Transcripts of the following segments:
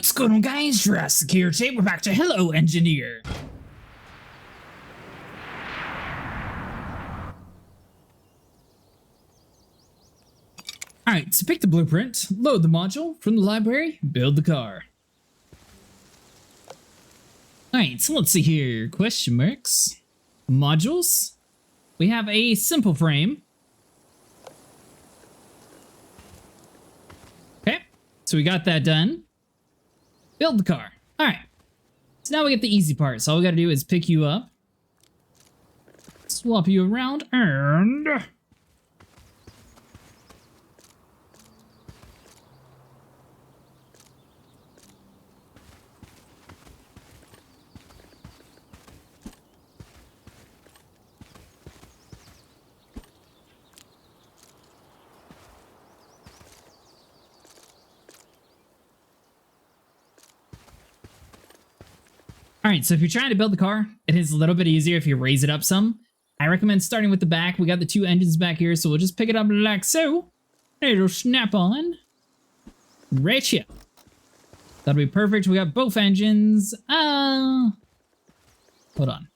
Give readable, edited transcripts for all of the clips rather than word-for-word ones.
What's going on, guys? Jurassic here. Today we're back to Hello Engineer. Alright, so pick the blueprint, load the module from the library, build the car. Alright, so let's see here. Question marks. Modules. We have a simple frame. Okay, so we got that done. Build the car. Alright. So now we get the easy part. So all we gotta do is pick you up, swap you around, and alright, so if you're trying to build the car, it is a little bit easier if you raise it up some. I recommend starting with the back. We got the two engines back here, so we'll just pick it up like so. It'll snap on. Right here. That'll be perfect. We got both engines. Hold on.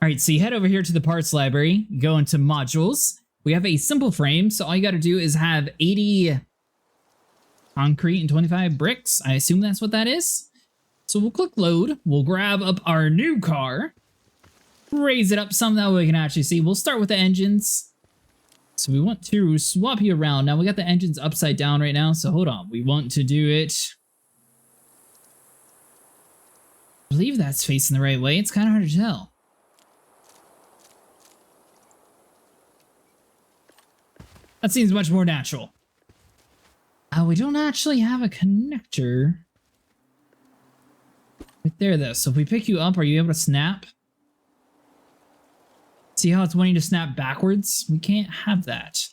Alright, so you head over here to the parts library, you go into modules. We have a simple frame, so all you gotta do is have 80 concrete and 25 bricks. I assume that's what that is. So we'll click load, we'll grab up our new car, raise it up some that way we can actually see. We'll start with the engines. So we want to swap you around. Now we got the engines upside down right now, so hold on. We want to do it. I believe that's facing the right way. It's kind of hard to tell. That seems much more natural. We don't actually have a connector right there, though. So if we pick you up, are you able to snap? See how it's wanting to snap backwards? We can't have that.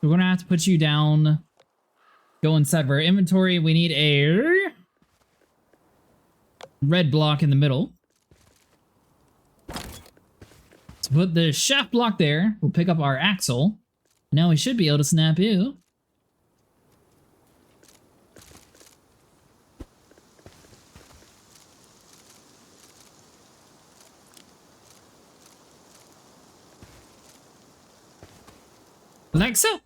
We're going to have to put you down. Go inside of our inventory. We need a red block in the middle. So put the shaft block there. We'll pick up our axle. Now we should be able to snap you. Like so.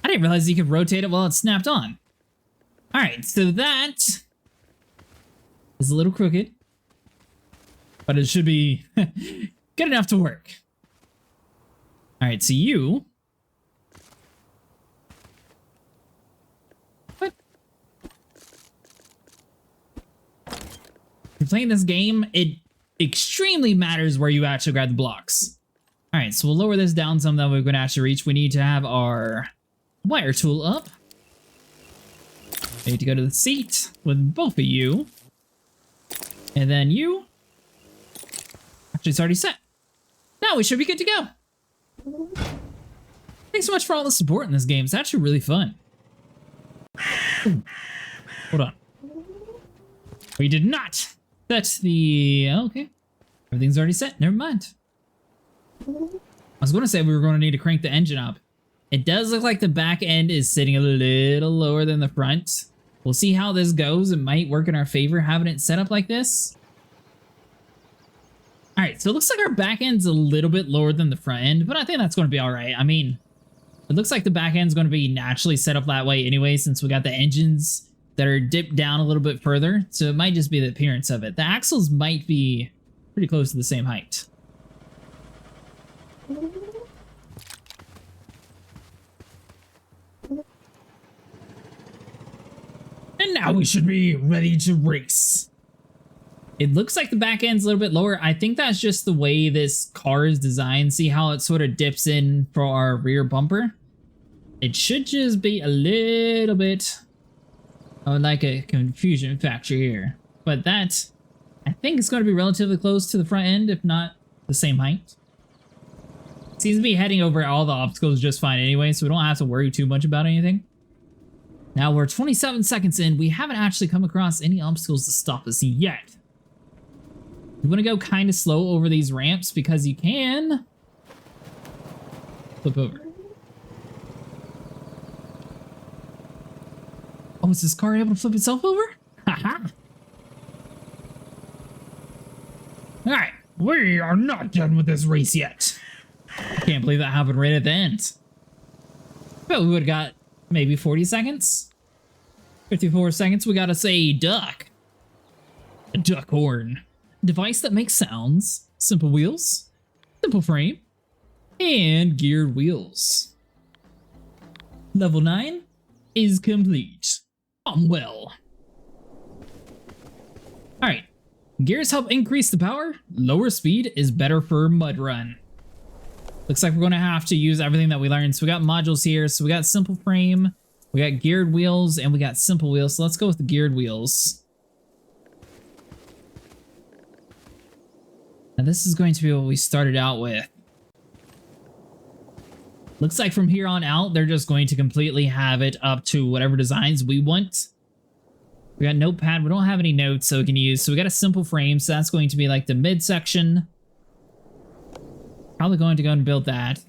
I didn't realize you could rotate it while it's snapped on. Alright, so that is a little crooked, but it should be good enough to work. Alright, so you... If you're playing this game, it extremely matters where you actually grab the blocks. Alright, so we'll lower this down some that we're going to actually reach. We need to have our wire tool up. We need to go to the seat with both of you. And then you. Actually, it's already set. Now we should be good to go. Thanks so much for all the support in this game. It's actually really fun. Ooh. Hold on. We did not set the... Okay. Everything's already set. Never mind. I was going to say we were going to need to crank the engine up. It does look like the back end is sitting a little lower than the front. We'll see how this goes. It might work in our favor having it set up like this. Alright, so it looks like our back end's a little bit lower than the front end, but I think that's going to be alright. I mean, it looks like the back end's going to be naturally set up that way anyway, since we got the engines that are dipped down a little bit further, so it might just be the appearance of it. The axles might be pretty close to the same height. And now we should be ready to race. It looks like the back end's a little bit lower. I think that's just the way this car is designed. See how it sort of dips in for our rear bumper? It should just be a little bit... like a confusion factor here. But that, I think it's going to be relatively close to the front end, if not the same height. Seems to be heading over all the obstacles just fine anyway, so we don't have to worry too much about anything. Now we're 27 seconds in. We haven't actually come across any obstacles to stop us yet. You want to go kind of slow over these ramps because you can flip over. Oh, is this car able to flip itself over? Haha. Alright, we are not done with this race yet. I can't believe that happened right at the end. But we would have got maybe 40 seconds? 54 seconds, we gotta say duck. A duck horn. Device that makes sounds, simple wheels, simple frame, and geared wheels. Level 9 is complete. Well. Alright. Gears help increase the power. Lower speed is better for mud run. Looks like we're going to have to use everything that we learned. So we got modules here. So we got simple frame, we got geared wheels, and we got simple wheels. So let's go with the geared wheels. Now this is going to be what we started out with. Looks like from here on out, they're just going to completely have it up to whatever designs we want. We got notepad. We don't have any notes so we can use. So we got a simple frame. So that's going to be like the midsection. Probably going to go and build that.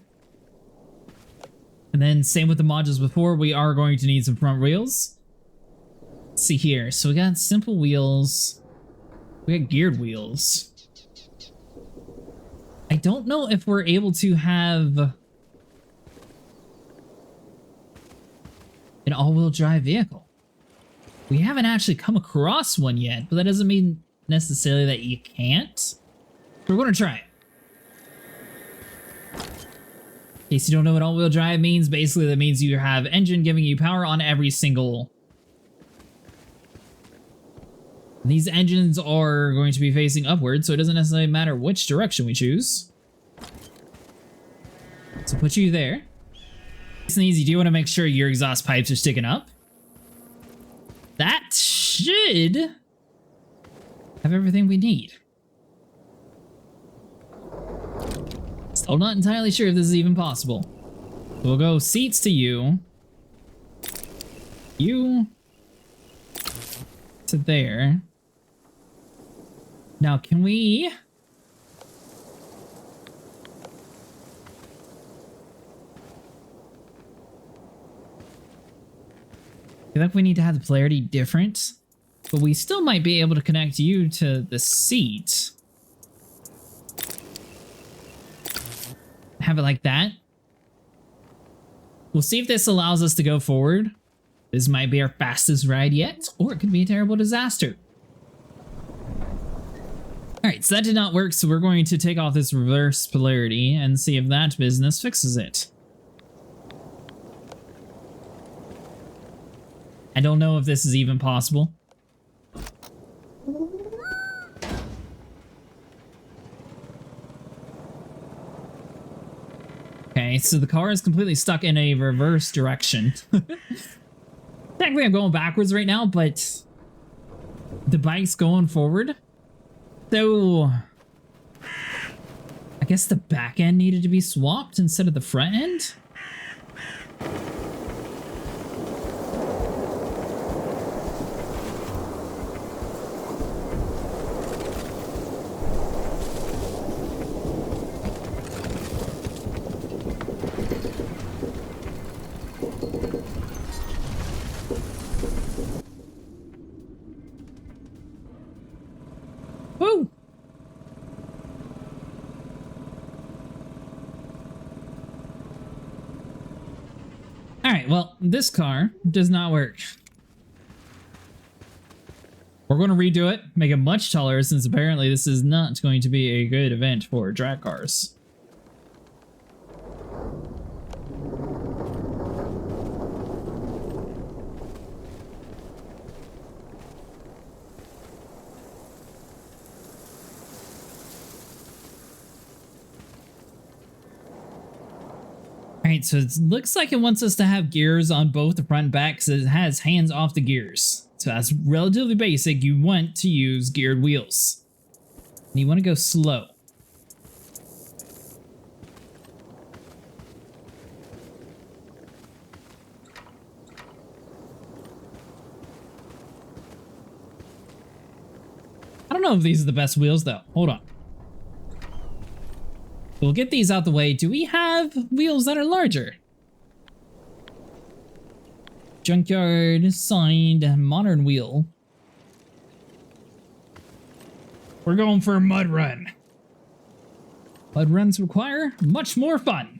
And then same with the modules before. We are going to need some front wheels. Let's see here. So we got simple wheels. We got geared wheels. I don't know if we're able to have an all-wheel drive vehicle. We haven't actually come across one yet, but that doesn't mean necessarily that you can't. We're going to try it. In case you don't know what all-wheel drive means, basically that means you have engine giving you power on every single... These engines are going to be facing upward, so it doesn't necessarily matter which direction we choose. So put you there. Nice and easy. Do you want to make sure your exhaust pipes are sticking up? That should have everything we need. Still not entirely sure if this is even possible. So we'll go seats to you. You to there. Now, can we... I feel like we need to have the polarity different, but we still might be able to connect you to the seat. Have it like that. We'll see if this allows us to go forward. This might be our fastest ride yet, or it could be a terrible disaster. Alright, so that did not work, so we're going to take off this reverse polarity and see if that business fixes it. I don't know if this is even possible. Okay, so the car is completely stuck in a reverse direction. Technically, I'm going backwards right now, but the bike's going forward. So I guess the back end needed to be swapped instead of the front end? Woo! Alright, well, this car does not work. We're going to redo it, make it much taller, since apparently this is not going to be a good event for drag cars. Alright, so it looks like it wants us to have gears on both the front and back, so it has hands off the gears. So that's relatively basic. You want to use geared wheels. And you want to go slow. don't know if these are the best wheels, though. Hold on. We'll get these out the way. Do we have wheels that are larger? Junkyard, signed, modern wheel. We're going for a mud run. Mud runs require much more fun.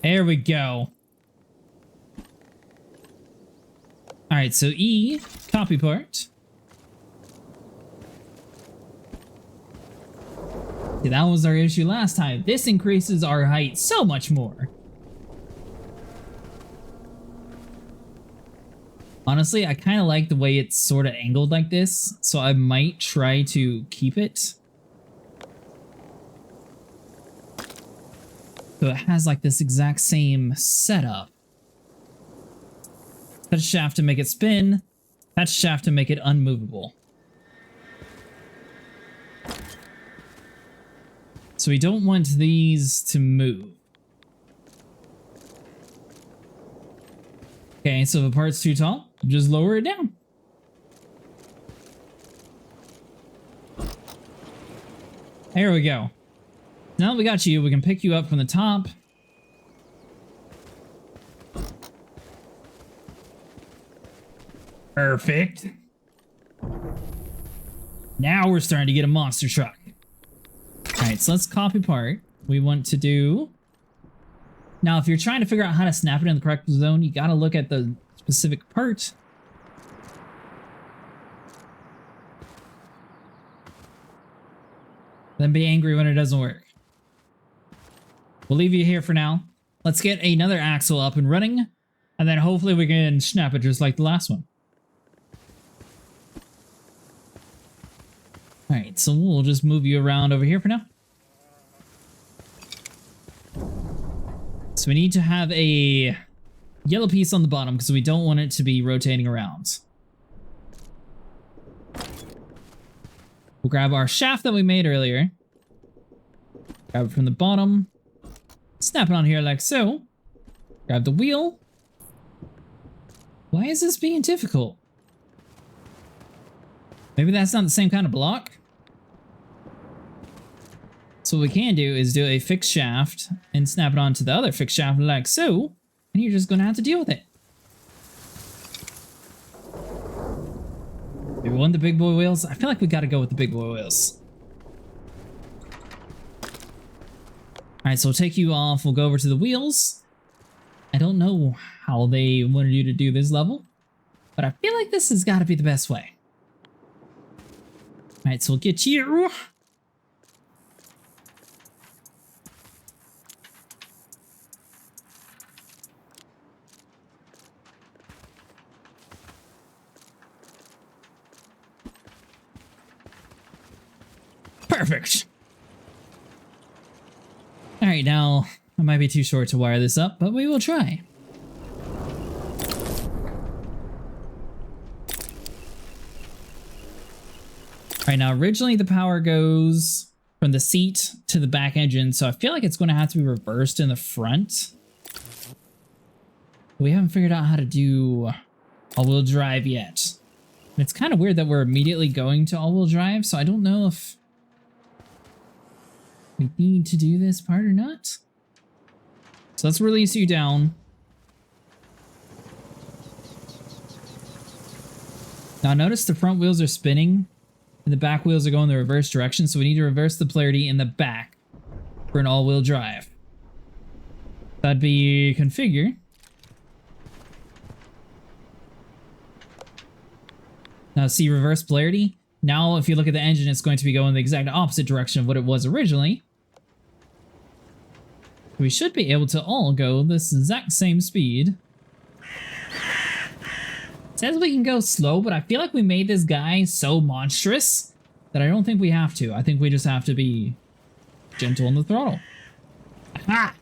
There we go. Alright, so E, copy part. See, that was our issue last time. This increases our height so much more. Honestly, I kind of like the way it's sort of angled like this, so I might try to keep it. So it has like this exact same setup. Touch shaft to make it spin, touch shaft to make it unmovable. So we don't want these to move. Okay, so if a part's too tall, just lower it down. There we go. Now that we got you, we can pick you up from the top. Perfect. Now we're starting to get a monster truck. Alright, so let's copy part. We want to do... Now, if you're trying to figure out how to snap it in the correct zone, you gotta look at the specific part. Then be angry when it doesn't work. We'll leave you here for now. Let's get another axle up and running, and then hopefully we can snap it just like the last one. Alright, so we'll just move you around over here for now. So we need to have a yellow piece on the bottom because we don't want it to be rotating around. We'll grab our shaft that we made earlier. Grab it from the bottom. Snap it on here like so. Grab the wheel. Why is this being difficult? Maybe that's not the same kind of block. So what we can do is do a fixed shaft and snap it onto the other fixed shaft like so. And you're just going to have to deal with it. Maybe one of the big boy wheels? I feel like we got to go with the big boy wheels. Alright, so we'll take you off. We'll go over to the wheels. I don't know how they wanted you to do this level, but I feel like this has got to be the best way. Alright, so we'll get you. Perfect. Alright, now, I might be too short to wire this up, but we will try. Alright, now originally the power goes from the seat to the back engine, so I feel like it's going to have to be reversed in the front. We haven't figured out how to do all-wheel drive yet. And it's kind of weird that we're immediately going to all-wheel drive, so I don't know if we need to do this part or not. So let's release you down. Now notice the front wheels are spinning and the back wheels are going the reverse direction, so we need to reverse the polarity in the back for an all-wheel drive. That'd be configure. Now see reverse polarity? Now if you look at the engine, it's going to be going the exact opposite direction of what it was originally. We should be able to all go this exact same speed. It says we can go slow, but I feel like we made this guy so monstrous that I don't think we have to. I think we just have to be gentle on the throttle. Aha!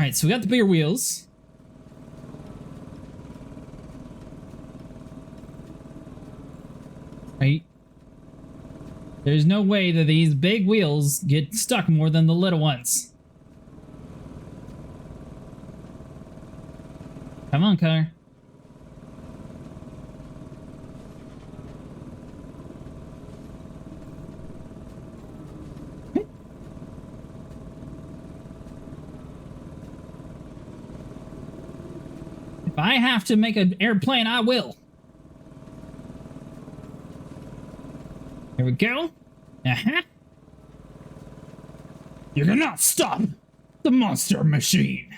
Alright, so we got the bigger wheels. Right? There's no way that these big wheels get stuck more than the little ones. Come on, car. If I have to make an airplane, I will. Here we go. Uh-huh. You cannot stop the monster machine.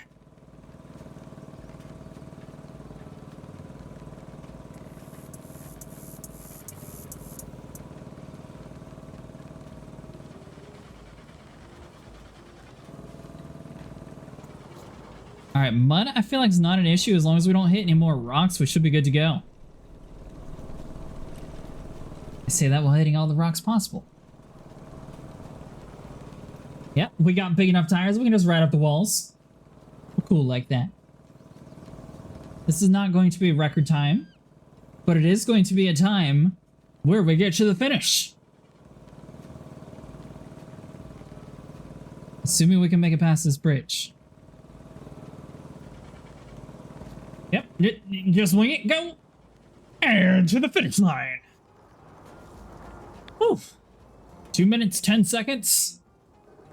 Alright, mud I feel like is not an issue as long as we don't hit any more rocks, we should be good to go. I say that while hitting all the rocks possible. Yep, we got big enough tires, we can just ride up the walls. We're cool like that. This is not going to be record time, but it is going to be a time where we get to the finish. Assuming we can make it past this bridge. Yep, just wing it, go! And to the finish line. Oof. 2 minutes, 10 seconds.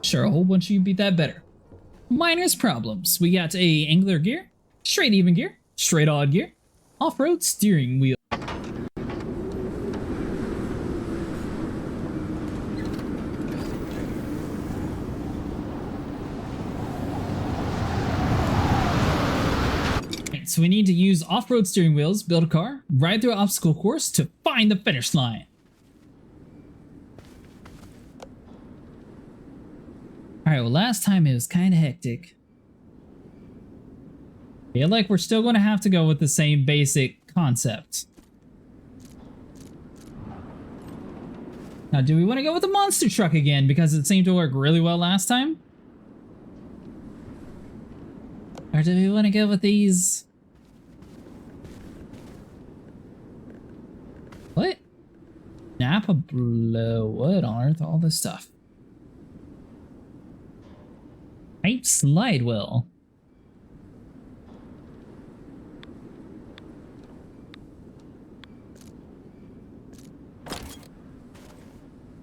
Sure, a whole bunch of you beat that better. Minus problems. We got a angular gear, straight even gear, straight odd gear, off-road steering wheel. So we need to use off-road steering wheels, build a car, ride through an obstacle course to find the finish line. Alright, well last time it was kind of hectic. Feel like we're still going to have to go with the same basic concept. Now, do we want to go with the monster truck again because it seemed to work really well last time? Or do we want to go with these? What? Napa blow. What on earth? All this stuff. Pipe slide wheel.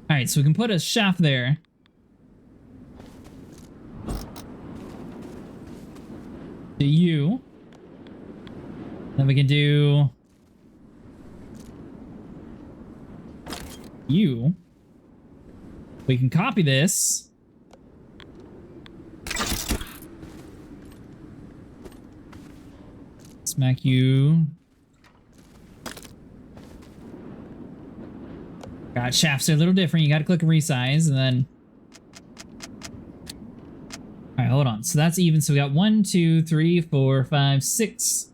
Alright, so we can put a shaft there. To you. Then we can do you. We can copy this. Smack you. God, shafts are a little different. You gotta click resize and then. Alright, hold on. So that's even. So we got 1, 2, 3, 4, 5, 6.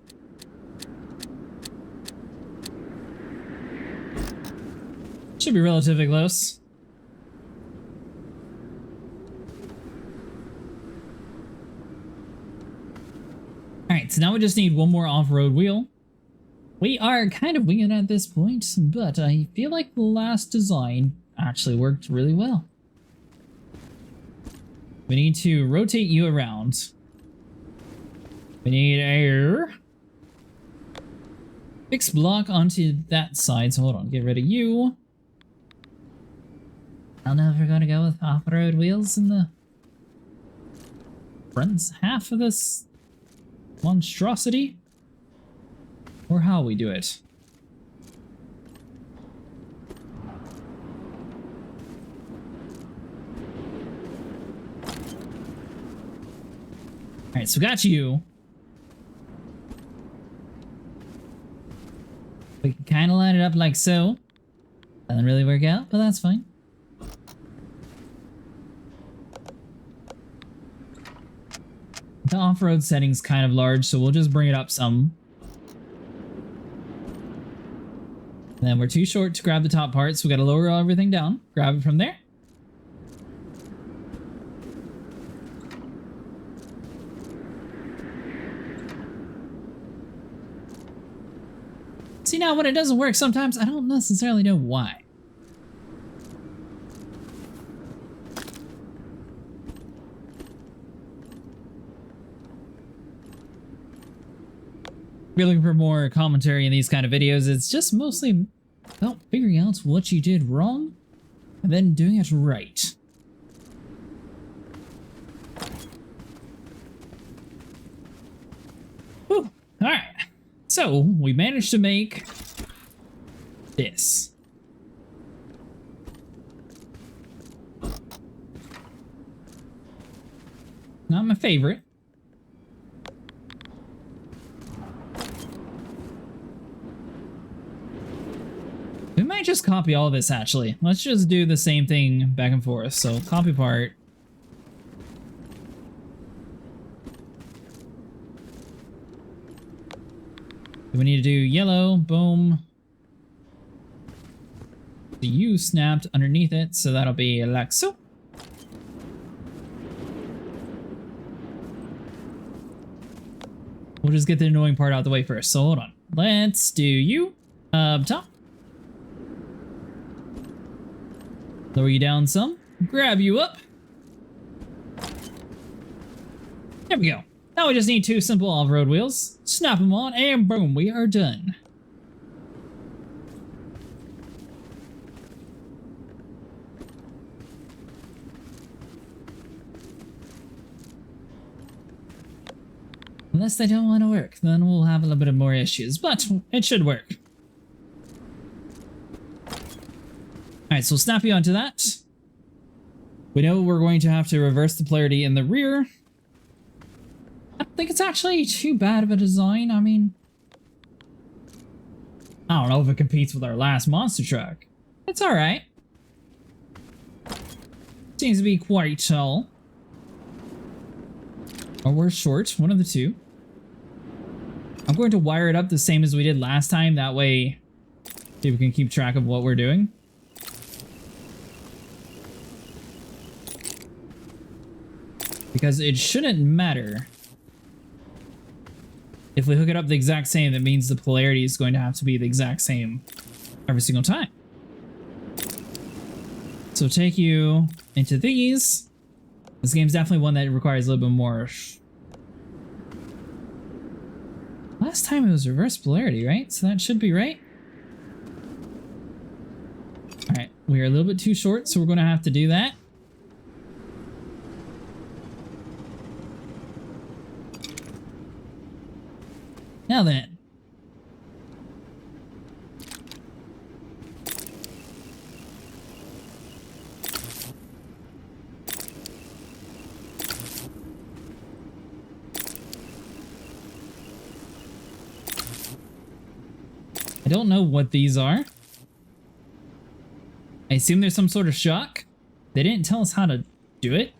Should be relatively close. Alright, so now we just need one more off-road wheel. We are kind of winging it at this point, but I feel like the last design actually worked really well. We need to rotate you around. We need air. Fixed block onto that side, so hold on, get rid of you. I don't know if we're going to go with off-road wheels in the front half of this monstrosity, or how we do it. Alright, so got you. We can kind of line it up like so. Doesn't really work out, but that's fine. The off-road setting's kind of large, so we'll just bring it up some. And then we're too short to grab the top part, so we gotta lower everything down. Grab it from there. Yeah, when it doesn't work sometimes, I don't necessarily know why. If you're looking for more commentary in these kind of videos, it's just mostly about figuring out what you did wrong and then doing it right. Whew. Alright. So, we managed to make this. Not my favorite. We might just copy all this, actually. Let's just do the same thing back and forth. So, copy part. We need to do yellow, boom. The U snapped underneath it, so that'll be like so. We'll just get the annoying part out of the way first. So hold on. Let's do you up top. Lower you down some. Grab you up. There we go. Now we just need 2 simple off-road wheels. Snap them on and boom, we are done. Unless they don't want to work, then we'll have a little bit of more issues, but it should work. Alright, so we'll snap you onto that. We know we're going to have to reverse the polarity in the rear. I don't think it's actually too bad of a design. I mean, I don't know if it competes with our last monster truck. It's alright. Seems to be quite tall. Or we're short, one of the two. I'm going to wire it up the same as we did last time. That way, people can keep track of what we're doing. Because it shouldn't matter. If we hook it up the exact same, that means the polarity is going to have to be the exact same every single time. So take you into these. This game's definitely one that requires a little bit more. Last time it was reverse polarity, right? So that should be right. Alright, we are a little bit too short, so we're going to have to do that. Now then. I don't know what these are. I assume there's some sort of shock. They didn't tell us how to do it.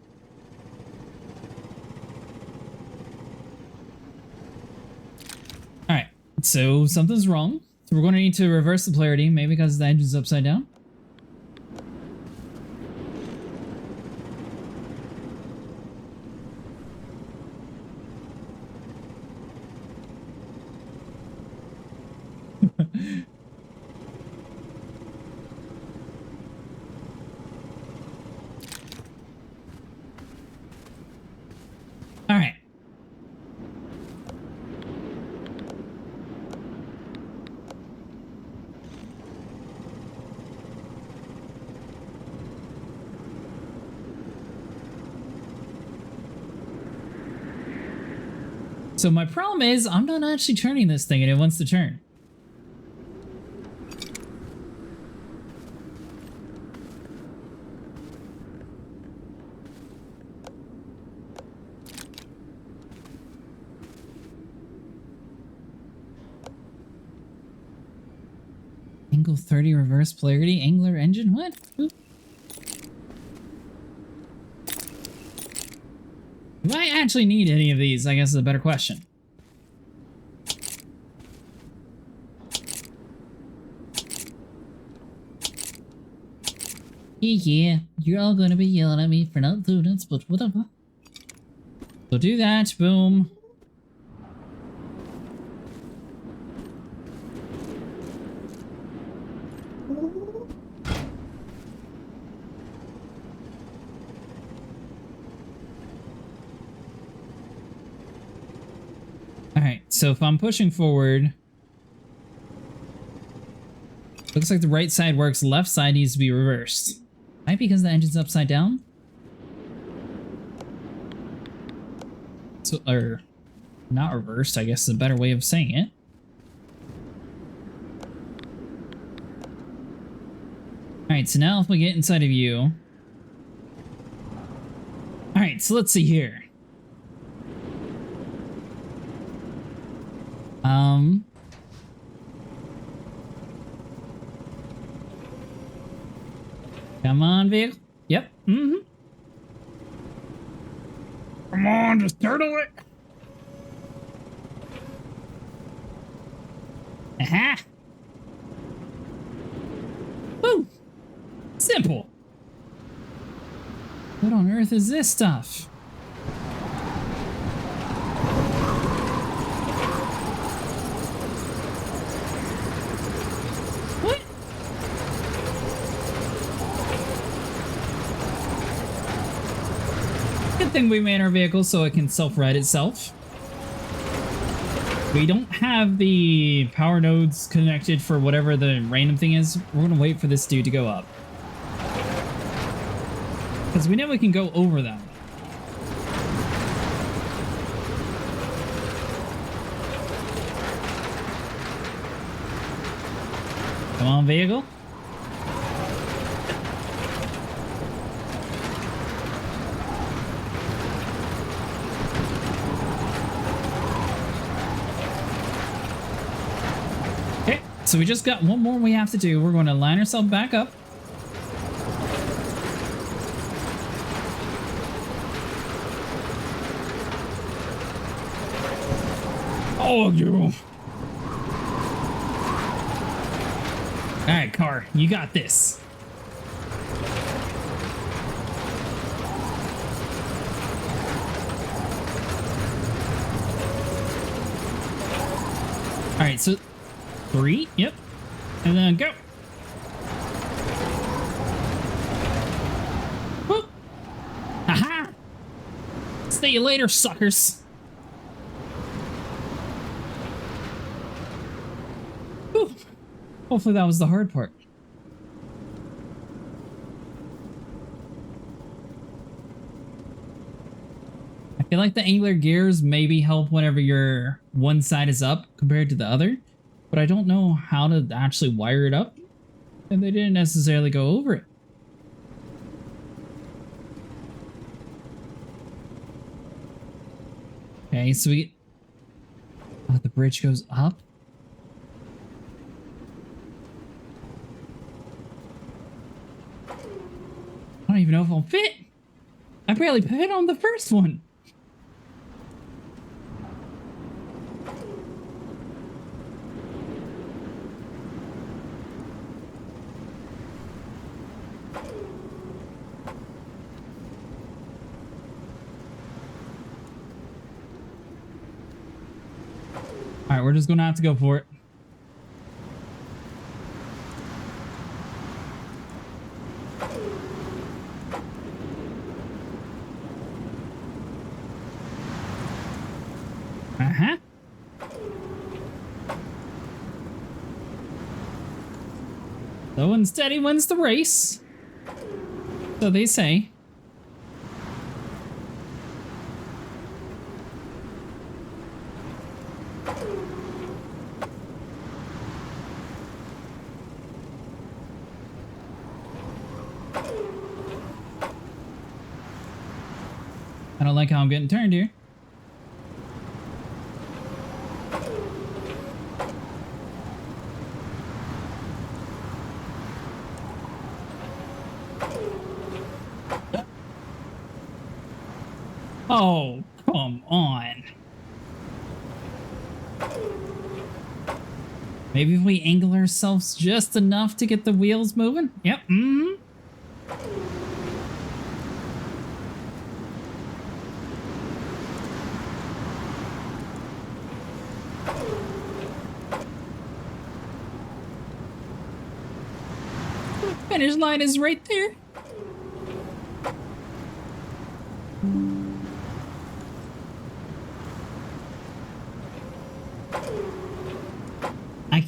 Alright, so something's wrong. So we're going to need to reverse the polarity, maybe because the engine's upside down. Alright. So my problem is, I'm not actually turning this thing and it wants to turn. Angle 30 reverse polarity, angler engine, what? Oop. Do I actually need any of these? I guess is a better question. Yeah, you're all gonna be yelling at me for not doing it, but whatever. So do that, boom. so if I'm pushing forward, looks like the right side works, left side needs to be reversed. Might be because the engine's upside down? So, or not reversed, I guess is a better way of saying it. Alright, so now if we get inside of you. Alright, so let's see here. Come on, vehicle. Yep. Mm-hmm. Come on, just turtle it. Aha. Woo. Simple. What on earth is this stuff? What? Good thing we made our vehicle so it can self-ride itself. We don't have the power nodes connected for whatever the random thing is. We're gonna wait for this dude to go up. Because we know we can go over them. Come on, vehicle. Okay, so we just got one more we have to do. We're going to line ourselves back up. Oh, you. Alright, car, you got this. Alright, so 3, yep. And then go. Whoop. Haha! See you later, suckers. Whew. Hopefully that was the hard part. I feel like the angular gears maybe help whenever your one side is up compared to the other, but I don't know how to actually wire it up, and they didn't necessarily go over it. Okay, so we... Oh, the bridge goes up? I don't even know if I'll fit. I barely fit on the first one. All right, we're just gonna have to go for it. Uh-huh. Slow and steady wins the race. So they say. I don't like how I'm getting turned here. Oh, come on. Maybe if we angle ourselves just enough to get the wheels moving? Yep, mm-hmm. Finish line is right there.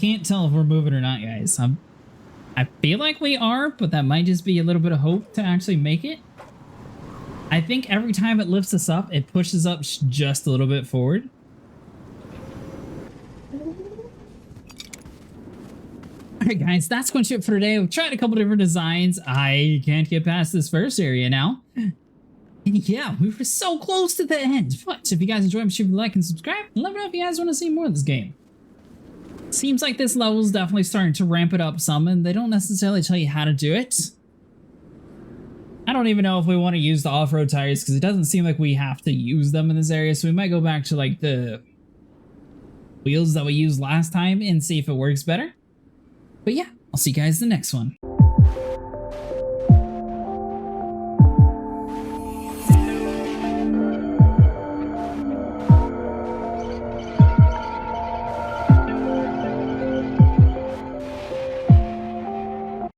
can't tell if we're moving or not, guys. I feel like we are, but that might just be a little bit of hope to actually make it. I think every time it lifts us up, it pushes up just a little bit forward. Alright guys, that's going to do it for today. We've tried a couple different designs. I can't get past this first area now. And yeah, we were so close to the end. But if you guys enjoyed, make sure you like and subscribe. And let me know if you guys want to see more of this game. Seems like this level is definitely starting to ramp it up some, and they don't necessarily tell you how to do it. I don't even know if we want to use the off-road tires because it doesn't seem like we have to use them in this area. So we might go back to like the wheels that we used last time and see if it works better. But yeah, I'll see you guys in the next one.